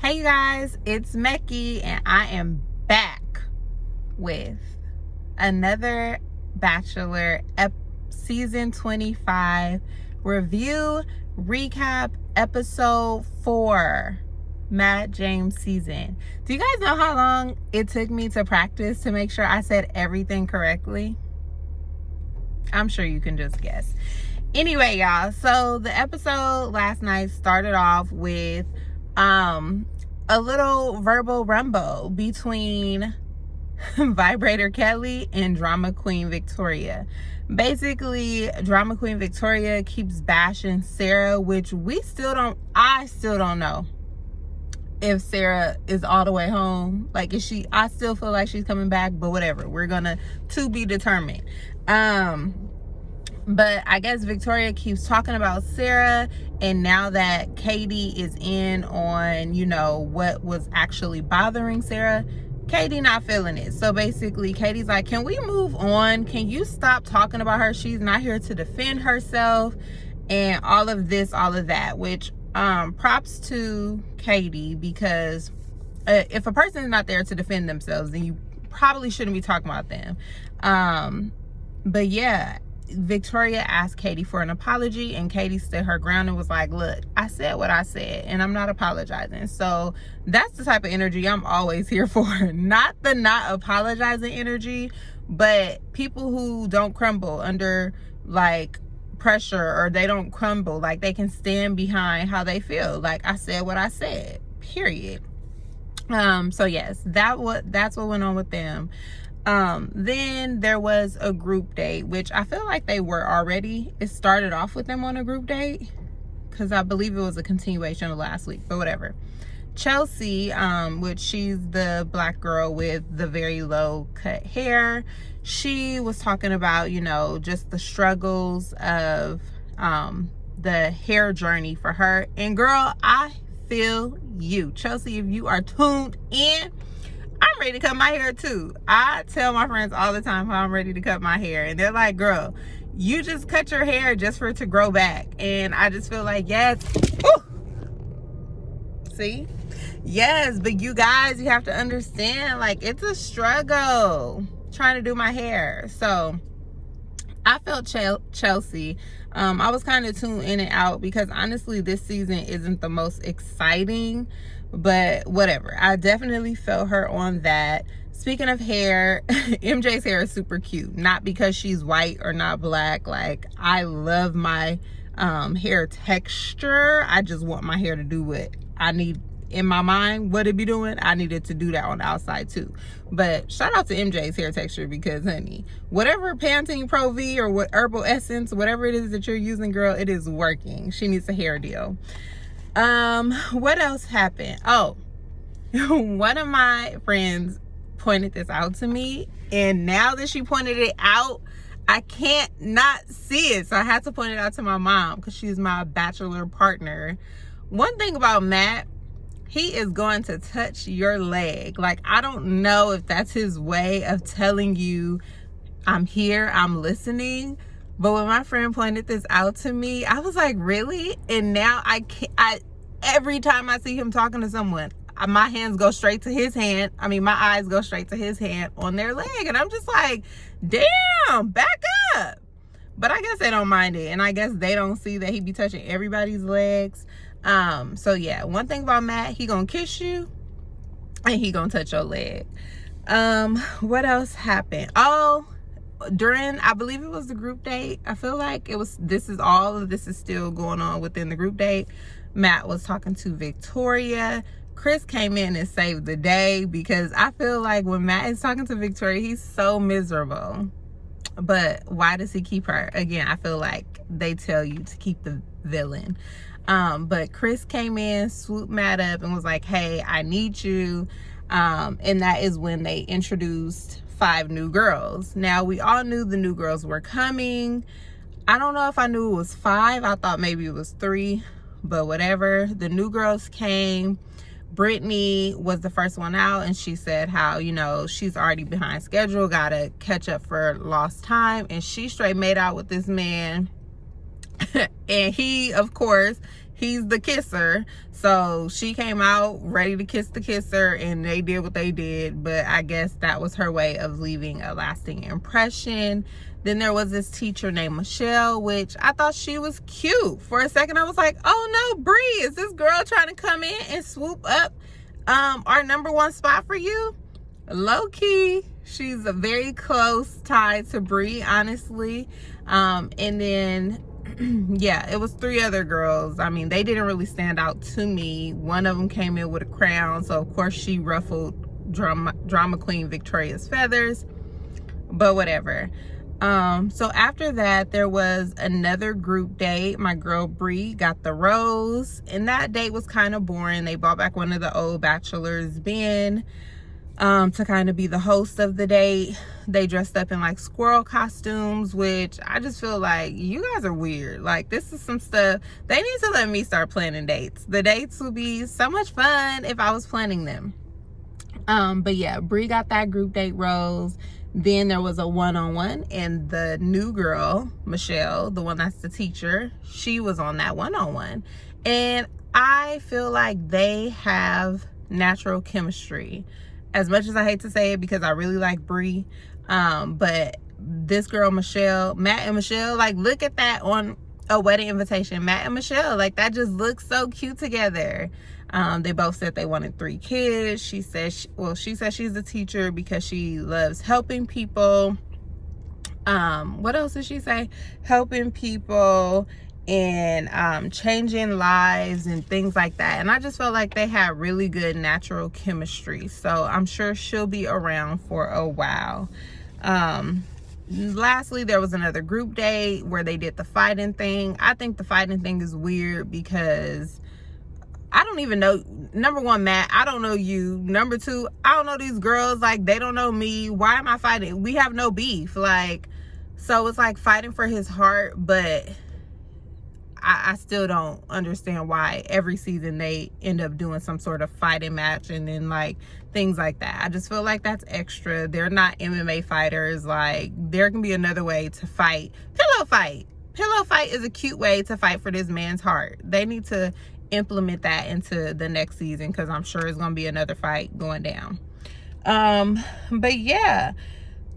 Hey you guys, it's Mecky and I am back with another Bachelor season 25 review recap episode 4, Matt James season. Do you guys know how long it took me to practice to make sure I said everything correctly? I'm sure you can just guess. Anyway, y'all, so the episode last night started off with a little verbal rumble between Vibrator Kelly and Drama Queen Victoria. Basically, Drama Queen Victoria keeps bashing Sarah, which I still don't know if Sarah is all the way home. Like, I still feel like she's coming back, but whatever. We're gonna to be determined. But I guess Victoria keeps talking about Sarah, and now that Katie is in on, what was actually bothering Sarah, Katie not feeling it. So basically, Katie's like, can we move on? Can you stop talking about her? She's not here to defend herself and all of this, all of that, which props to Katie, because if a person is not there to defend themselves, then you probably shouldn't be talking about them. But yeah, Victoria asked Katie for an apology, and Katie stood her ground and was like, look, I said what I said and I'm not apologizing. So that's the type of energy I'm always here for. Not the not apologizing energy, but people who don't crumble under like pressure, or they don't crumble, like they can stand behind how they feel. Like, I said what I said, period. So yes, that's what went on with them. Then there was a group date, which I feel like it started off with them on a group date, because I believe it was a continuation of last week, but whatever. Chelsea, which she's the black girl with the very low cut hair, she was talking about, just the struggles of the hair journey for her. And girl, I feel you, Chelsea. If you are tuned in, I'm ready to cut my hair too. I tell my friends all the time how I'm ready to cut my hair, and they're like, girl, you just cut your hair just for it to grow back. And I just feel like, yes. Ooh. See? Yes, but you guys, you have to understand, like, it's a struggle trying to do my hair. So I felt Chelsea. I was kind of tuned in and out, because honestly, this season isn't the most exciting, but whatever. I definitely felt her on that. Speaking of hair, MJ's hair is super cute. Not because she's white or not black. Like, I love my hair texture. I just want my hair to do what I need in my mind. What it be doing, I needed to do that on the outside too. But shout out to MJ's hair texture, because honey, whatever Pantene Pro V or what herbal essence, whatever it is that you're using, girl, it is working. She needs a hair deal. What else happened? Oh, one of my friends pointed this out to me, and now that she pointed it out, I can't not see it. So I had to point it out to my mom, because she's my Bachelor partner. One thing about Matt, he is going to touch your leg. Like, I don't know if that's his way of telling you, I'm here, I'm listening. But when my friend pointed this out to me, I was like, really? And now every time I see him talking to someone, my hands go straight to his hand. My eyes go straight to his hand on their leg. And I'm just like, damn, back up. But I guess they don't mind it. And I guess they don't see that he be touching everybody's legs. So yeah, one thing about Matt, he gonna kiss you and he gonna touch your leg. What else happened? Oh, during, I believe it was the group date, I feel like this is still going on within the group date. Matt was talking to Victoria. Chris came in and saved the day, because I feel like when Matt is talking to Victoria, he's so miserable. But why does he keep her? Again, I feel like they tell you to keep the villain. But Chris came in, swooped Matt up, and was like, hey, I need you. And that is when they introduced 5 new girls. Now, we all knew the new girls were coming. I don't know if I knew it was 5. I thought maybe it was 3, but whatever. The new girls came. Brittany was the first one out, and she said how, she's already behind schedule, gotta catch up for lost time. And she straight made out with this man. And he, of course, he's the kisser. So she came out ready to kiss the kisser, and they did what they did. But I guess that was her way of leaving a lasting impression. Then there was this teacher named Michelle, which I thought she was cute. For a second, I was like, oh no, Bree, is this girl trying to come in and swoop up our number one spot for you? Low key, she's a very close tie to Bree, honestly. And then yeah, it was 3 other girls. I mean, they didn't really stand out to me. One of them came in with a crown, so of course she ruffled drama queen Victoria's feathers, but whatever. So after that, there was another group date. My girl Bree got the rose, and that date was kind of boring. They brought back one of the old bachelors, Ben, to kind of be the host of the date. They dressed up in like squirrel costumes, which I just feel like you guys are weird. Like, this is some stuff they need to let me start planning dates. The dates will be so much fun if I was planning them. But yeah, Bree got that group date rose. Then there was a one-on-one, and the new girl, Michelle, the one that's the teacher, she was on that one-on-one. And I feel like they have natural chemistry. As much as I hate to say it, because I really like Bree, but this girl, Michelle, Matt and Michelle, like, look at that on a wedding invitation. Matt and Michelle, like, that just looks so cute together. They both said they wanted 3 kids. She said she's a teacher because she loves helping people. What else did she say? Helping people and changing lives and things like that. And I just felt like they had really good natural chemistry. So I'm sure she'll be around for a while. Lastly, there was another group date where they did the fighting thing. I think the fighting thing is weird because I don't even know. Number one, Matt, I don't know you. Number 2, I don't know these girls. Like, they don't know me. Why am I fighting? We have no beef. Like, so it's like fighting for his heart, but I still don't understand why every season they end up doing some sort of fighting match and then like things like that. I just feel like that's extra. They're not MMA fighters. Like, there can be another way to fight. Pillow fight. Pillow fight is a cute way to fight for this man's heart. They need to implement that into the next season, because I'm sure it's gonna be another fight going down. But yeah,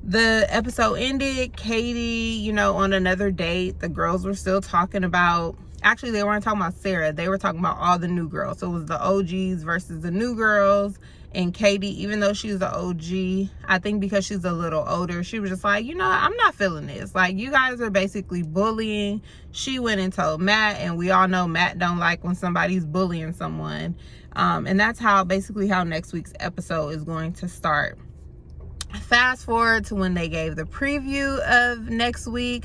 the episode ended. Katie, you know, on another date. The girls were still talking about, actually they weren't talking about Sarah, they were talking about all the new girls. So it was the OGs versus the new girls. And Katie, even though she's the OG, I think because she's a little older, she was just like, you know, I'm not feeling this. Like, you guys are basically bullying. She went and told Matt, and we all know Matt don't like when somebody's bullying someone. And that's basically how next week's episode is going to start. Fast forward to when they gave the preview of next week.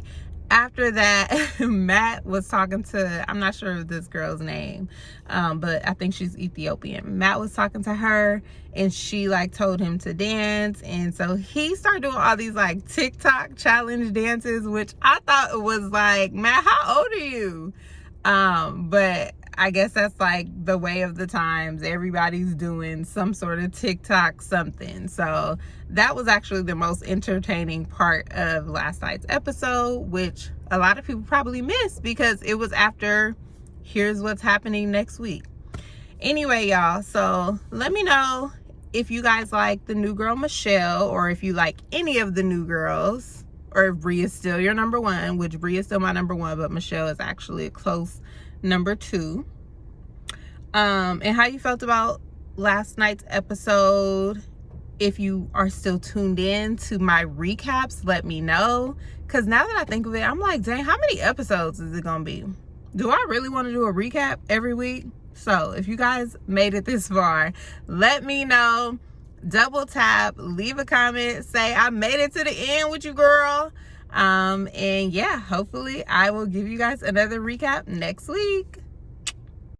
After that, Matt was talking to, I'm not sure of this girl's name, but I think she's Ethiopian. Matt was talking to her, and she like told him to dance. And so he started doing all these like TikTok challenge dances, which I thought it was like, Matt, how old are you? But I guess that's like the way of the times. Everybody's doing some sort of TikTok something. So that was actually the most entertaining part of last night's episode, which a lot of people probably missed because it was after here's what's happening next week. Anyway, y'all, so let me know if you guys like the new girl Michelle, or if you like any of the new girls, or if Bree is still your number 1, which Bree is still my number 1, but Michelle is actually a close number 2. And how you felt about last night's episode. If you are still tuned in to my recaps, let me know, because now that I think of it, I'm like, dang, how many episodes is it gonna be? Do I really want to do a recap every week? So if you guys made it this far, let me know. Double tap, leave a comment, say I made it to the end with you, girl. And yeah, hopefully I will give you guys another recap next week.